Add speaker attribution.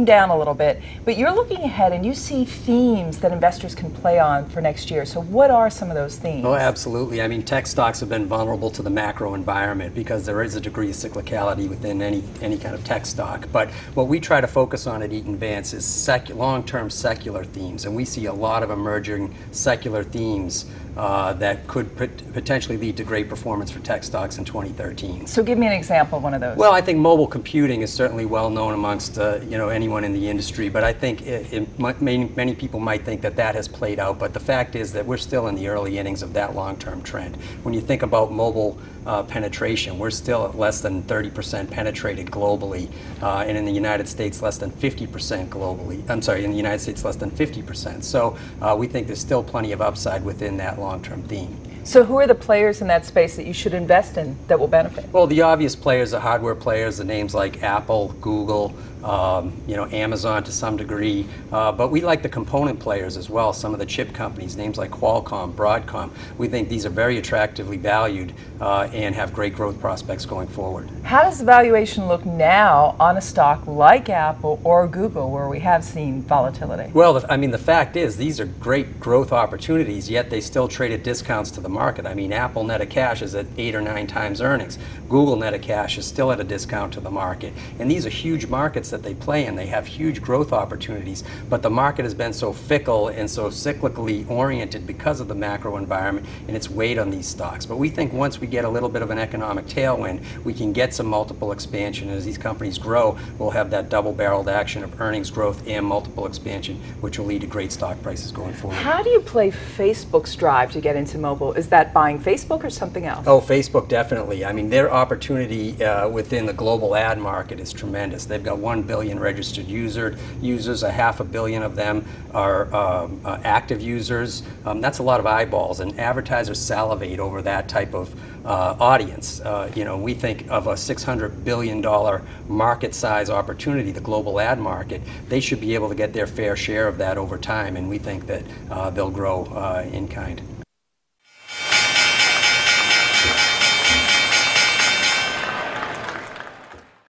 Speaker 1: down a little bit, but you're looking ahead and you see themes that investors can play on for next year. So what are some of those themes?
Speaker 2: Oh, absolutely. I mean, tech stocks have been vulnerable to the macro environment because there is a degree of cyclicality within any kind of tech stock. But what we try to focus on at Eaton Vance is long-term secular themes, and we see a lot of emerging secular themes that could potentially lead to great performance for tech stocks in 2013.
Speaker 1: So give me an example of one of those.
Speaker 2: Well, I think mobile computing is certainly well known amongst anyone in the industry, but I think many people might think that that has played out, but the fact is that we're still in the early innings of that long-term trend. When you think about mobile penetration, we're still at less than 30% penetrated globally, and in the United States less than 50% globally. I'm sorry, in the United States less than 50%. So we think there's still plenty of upside within that long-term theme.
Speaker 1: So who are the players in that space that you should invest in that will benefit?
Speaker 2: Well, the obvious players are hardware players, the names like Apple, Google, Amazon to some degree, but we like the component players as well, some of the chip companies, names like Qualcomm, Broadcom. We think these are very attractively valued and have great growth prospects going forward.
Speaker 1: How does the valuation look now on a stock like Apple or Google, where we have seen volatility?
Speaker 2: Well, I mean, the fact is these are great growth opportunities, yet they still trade at discounts to the market. I mean, Apple net of cash is at 8 or 9 times earnings. Google net of cash is still at a discount to the market. And these are huge markets that they play in. They have huge growth opportunities, but the market has been so fickle and so cyclically oriented because of the macro environment and its weight on these stocks. But we think once we get a little bit of an economic tailwind, we can get some multiple expansion. As these companies grow, we'll have that double-barreled action of earnings growth and multiple expansion, which will lead to great stock prices going forward.
Speaker 1: How do you play Facebook's drive to get into mobile? Is that buying Facebook or something else?
Speaker 2: Oh, Facebook definitely. I mean, their opportunity within the global ad market is tremendous. They've got 1 billion registered users, a half a billion of them are active users. That's a lot of eyeballs, and advertisers salivate over that type of audience. We think of a $600 billion market size opportunity, the global ad market. They should be able to get their fair share of that over time, and we think that they'll grow in kind.